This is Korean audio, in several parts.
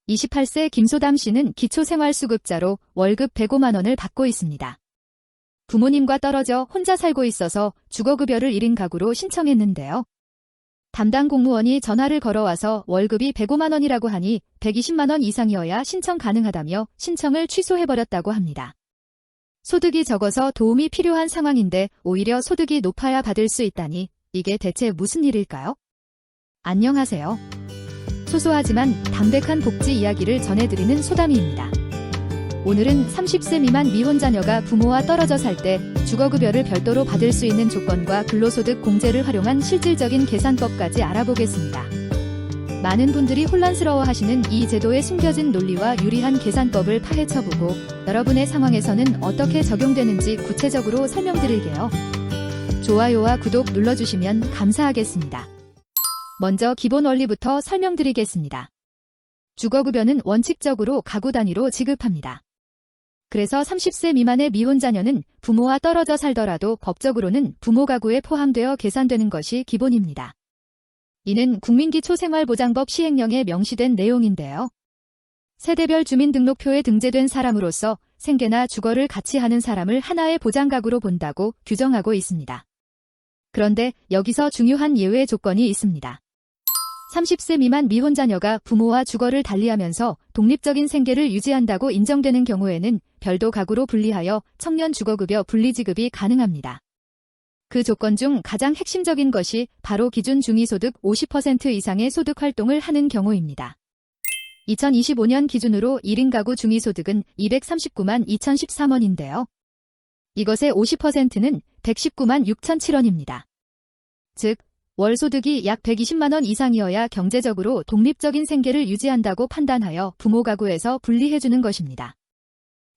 28세 김소담 씨는 기초생활수급자로 월급 105만 원을 받고 있습니다. 부모님과 떨어져 혼자 살고 있어서 주거급여를 1인 가구로 신청했는데요. 담당 공무원이 전화를 걸어와서 월급이 105만 원이라고 하니 120만 원 이상이어야 신청 가능하다며 신청을 취소해버렸다고 합니다. 소득이 적어서 도움이 필요한 상황인데 오히려 소득이 높아야 받을 수 있다니 이게 대체 무슨 일일까요? 안녕하세요. 소소하지만 담백한 복지 이야기를 전해드리는 소담이입니다. 오늘은 30세 미만 미혼 자녀가 부모와 떨어져 살 때 주거급여를 별도로 받을 수 있는 조건과 근로소득 공제를 활용한 실질적인 계산법까지 알아보겠습니다. 많은 분들이 혼란스러워하시는 이 제도의 숨겨진 논리와 유리한 계산법을 파헤쳐보고 여러분의 상황에서는 어떻게 적용되는지 구체적으로 설명드릴게요. 좋아요와 구독 눌러주시면 감사하겠습니다. 먼저 기본 원리부터 설명드리겠습니다. 주거급여는 원칙적으로 가구 단위로 지급합니다. 그래서 30세 미만의 미혼 자녀는 부모와 떨어져 살더라도 법적으로는 부모 가구에 포함되어 계산되는 것이 기본입니다. 이는 국민기초생활보장법 시행령에 명시된 내용인데요. 세대별 주민등록표에 등재된 사람으로서 생계나 주거를 같이 하는 사람을 하나의 보장가구로 본다고 규정하고 있습니다. 그런데 여기서 중요한 예외 조건이 있습니다. 30세 미만 미혼 자녀가 부모와 주거를 달리하면서 독립적인 생계를 유지한다고 인정되는 경우에는 별도 가구로 분리하여 청년 주거급여 분리지급이 가능합니다. 그 조건 중 가장 핵심적인 것이 바로 기준 중위소득 50% 이상의 소득 활동을 하는 경우입니다. 2025년 기준으로 1인 가구 중위소득은 239만 2013원인데요. 이것의 50%는 119만 6,007원입니다. 즉, 월소득이 약 120만 원 이상이어야 경제적으로 독립적인 생계를 유지한다고 판단하여 부모 가구에서 분리해주는 것입니다.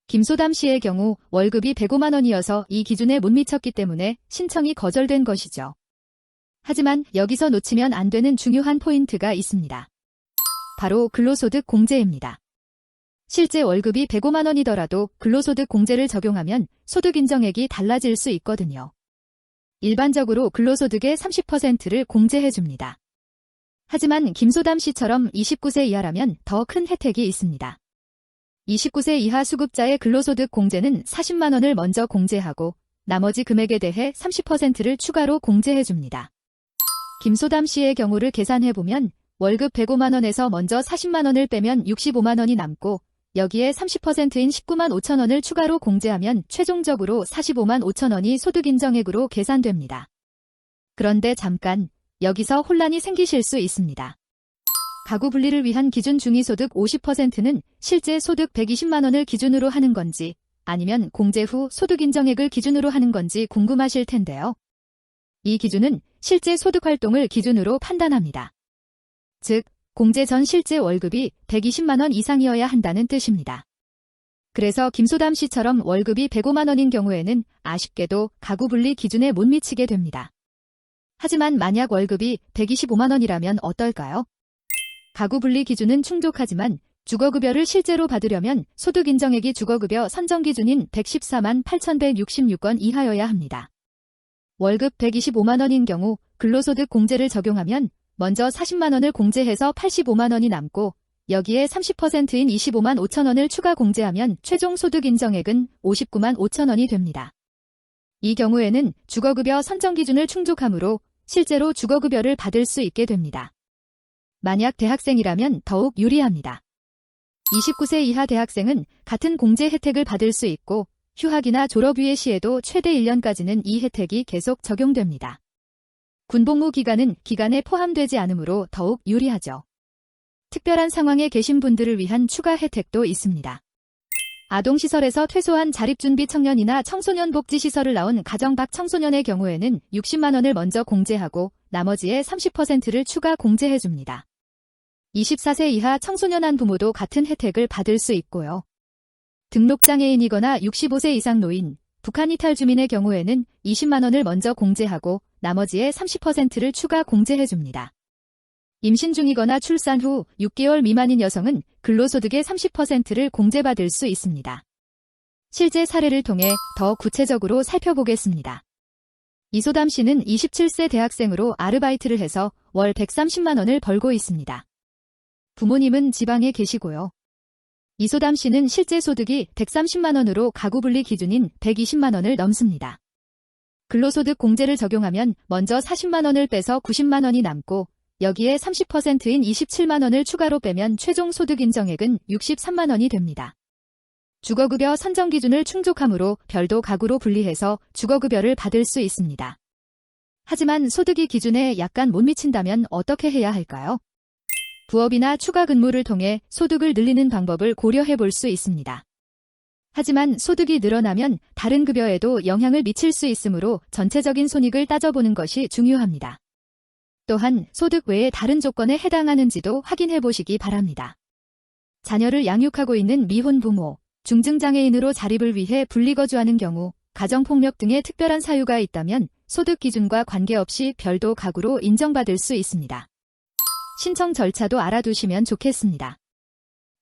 김소담 씨의 경우 월급이 105만 원이어서 이 기준에 못 미쳤기 때문에 신청이 거절된 것이죠. 하지만 여기서 놓치면 안 되는 중요한 포인트가 있습니다. 바로 근로소득 공제입니다. 실제 월급이 105만 원이더라도 근로소득 공제를 적용하면 소득 인정액이 달라질 수 있거든요. 일반적으로 근로소득의 30%를 공제해줍니다. 하지만 김소담 씨처럼 29세 이하라면 더 큰 혜택이 있습니다. 29세 이하 수급자의 근로소득 공제는 40만 원을 먼저 공제하고 나머지 금액에 대해 30%를 추가로 공제해줍니다. 김소담 씨의 경우를 계산해보면 월급 105만 원에서 먼저 40만 원을 빼면 65만 원이 남고 여기에 30%인 19만 5천 원을 추가로 공제하면 최종적으로 45만 5천 원이 소득 인정액으로 계산됩니다. 그런데 잠깐, 여기서 혼란이 생기실 수 있습니다. 가구 분리를 위한 기준 중위소득 50%는 실제 소득 120만 원을 기준으로 하는 건지 아니면 공제 후 소득 인정액을 기준으로 하는 건지 궁금하실 텐데요. 이 기준은 실제 소득 활동을 기준으로 판단합니다. 즉, 공제 전 실제 월급이 120만 원 이상이어야 한다는 뜻입니다. 그래서 김소담 씨처럼 월급이 105만 원인 경우에는 아쉽게도 가구 분리 기준에 못 미치게 됩니다. 하지만 만약 월급이 125만 원이라면 어떨까요? 가구 분리 기준은 충족하지만 주거급여를 실제로 받으려면 소득 인정액이 주거급여 선정 기준인 114만 8,166원 이하여야 합니다. 월급 125만 원인 경우 근로소득 공제를 적용하면 먼저 40만 원을 공제해서 85만 원이 남고 여기에 30%인 25만 5천 원을 추가 공제하면 최종 소득 인정액은 59만 5천 원이 됩니다. 이 경우에는 주거급여 선정 기준을 충족하므로 실제로 주거급여를 받을 수 있게 됩니다. 만약 대학생이라면 더욱 유리합니다. 29세 이하 대학생은 같은 공제 혜택을 받을 수 있고 휴학이나 졸업유예 시에도 최대 1년까지는 이 혜택이 계속 적용됩니다. 군복무 기간은 기간에 포함되지 않으므로 더욱 유리하죠. 특별한 상황에 계신 분들을 위한 추가 혜택도 있습니다. 아동시설에서 퇴소한 자립준비 청년이나 청소년 복지시설을 나온 가정 밖 청소년의 경우에는 60만 원을 먼저 공제하고 나머지의 30%를 추가 공제해줍니다. 24세 이하 청소년 한부모도 같은 혜택을 받을 수 있고요. 등록장애인이거나 65세 이상 노인, 북한 이탈 주민의 경우에는 20만 원을 먼저 공제하고 나머지의 30%를 추가 공제해줍니다. 임신 중이거나 출산 후 6개월 미만인 여성은 근로소득의 30%를 공제받을 수 있습니다. 실제 사례를 통해 더 구체적으로 살펴보겠습니다. 이소담 씨는 27세 대학생으로 아르바이트를 해서 월 130만 원을 벌고 있습니다. 부모님은 지방에 계시고요. 이소담 씨는 실제 소득이 130만 원으로 가구 분리 기준인 120만 원을 넘습니다. 근로소득 공제를 적용하면 먼저 40만 원을 빼서 90만 원이 남고 여기에 30%인 27만 원을 추가로 빼면 최종 소득 인정액은 63만 원이 됩니다. 주거급여 선정 기준을 충족함으로 별도 가구로 분리해서 주거급여를 받을 수 있습니다. 하지만 소득이 기준에 약간 못 미친다면 어떻게 해야 할까요? 부업이나 추가 근무를 통해 소득을 늘리는 방법을 고려해 볼 수 있습니다. 하지만 소득이 늘어나면 다른 급여에도 영향을 미칠 수 있으므로 전체적인 손익을 따져보는 것이 중요합니다. 또한 소득 외에 다른 조건에 해당하는지도 확인해 보시기 바랍니다. 자녀를 양육하고 있는 미혼 부모, 중증장애인으로 자립을 위해 분리거주하는 경우, 가정폭력 등의 특별한 사유가 있다면 소득 기준과 관계없이 별도 가구로 인정받을 수 있습니다. 신청 절차도 알아두시면 좋겠습니다.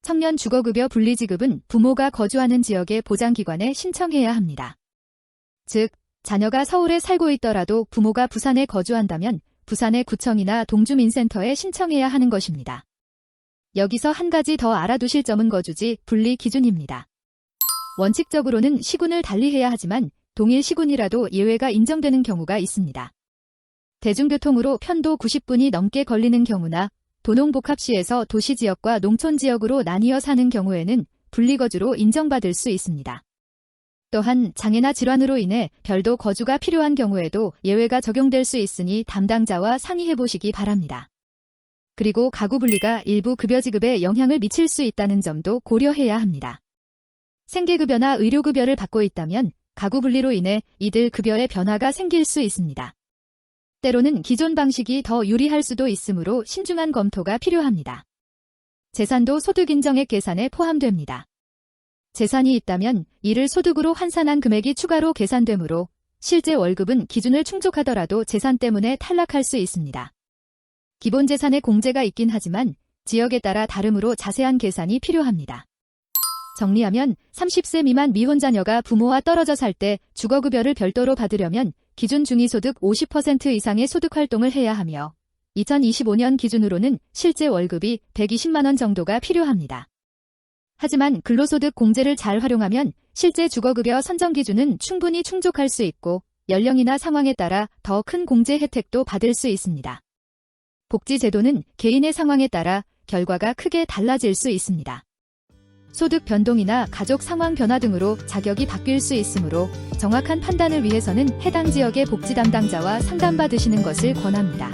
청년 주거급여 분리지급은 부모가 거주하는 지역의 보장기관에 신청해야 합니다. 즉, 자녀가 서울에 살고 있더라도 부모가 부산에 거주한다면 부산의 구청이나 동주민센터에 신청해야 하는 것입니다. 여기서 한 가지 더 알아두실 점은 거주지 분리 기준입니다. 원칙적으로는 시군을 달리해야 하지만 동일 시군이라도 예외가 인정되는 경우가 있습니다. 대중교통으로 편도 90분이 넘게 걸리는 경우나 도농복합시에서 도시지역과 농촌지역으로 나뉘어 사는 경우에는 분리거주로 인정받을 수 있습니다. 또한 장애나 질환으로 인해 별도 거주가 필요한 경우에도 예외가 적용될 수 있으니 담당자와 상의해 보시기 바랍니다. 그리고 가구 분리가 일부 급여 지급에 영향을 미칠 수 있다는 점도 고려해야 합니다. 생계급여나 의료급여를 받고 있다면 가구 분리로 인해 이들 급여에 변화가 생길 수 있습니다. 때로는 기존 방식이 더 유리할 수도 있으므로 신중한 검토가 필요합니다. 재산도 소득 인정액 계산에 포함됩니다. 재산이 있다면 이를 소득으로 환산한 금액이 추가로 계산되므로 실제 월급은 기준을 충족하더라도 재산 때문에 탈락할 수 있습니다. 기본 재산의 공제가 있긴 하지만 지역에 따라 다르므로 자세한 계산이 필요합니다. 정리하면 30세 미만 미혼자녀가 부모와 떨어져 살 때 주거급여를 별도로 받으려면 기준 중위소득 50% 이상의 소득활동을 해야 하며 2025년 기준으로는 실제 월급이 120만 원 정도가 필요합니다. 하지만 근로소득 공제를 잘 활용하면 실제 주거급여 선정 기준은 충분히 충족할 수 있고 연령이나 상황에 따라 더 큰 공제 혜택도 받을 수 있습니다. 복지제도는 개인의 상황에 따라 결과가 크게 달라질 수 있습니다. 소득 변동이나 가족 상황 변화 등으로 자격이 바뀔 수 있으므로 정확한 판단을 위해서는 해당 지역의 복지 담당자와 상담받으시는 것을 권합니다.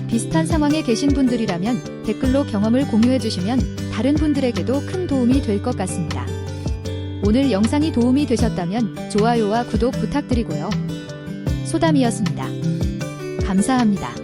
비슷한 상황에 계신 분들이라면 댓글로 경험을 공유해 주시면 다른 분들에게도 큰 도움이 될 것 같습니다. 오늘 영상이 도움이 되셨다면 좋아요와 구독 부탁드리고요. 소담이었습니다. 감사합니다.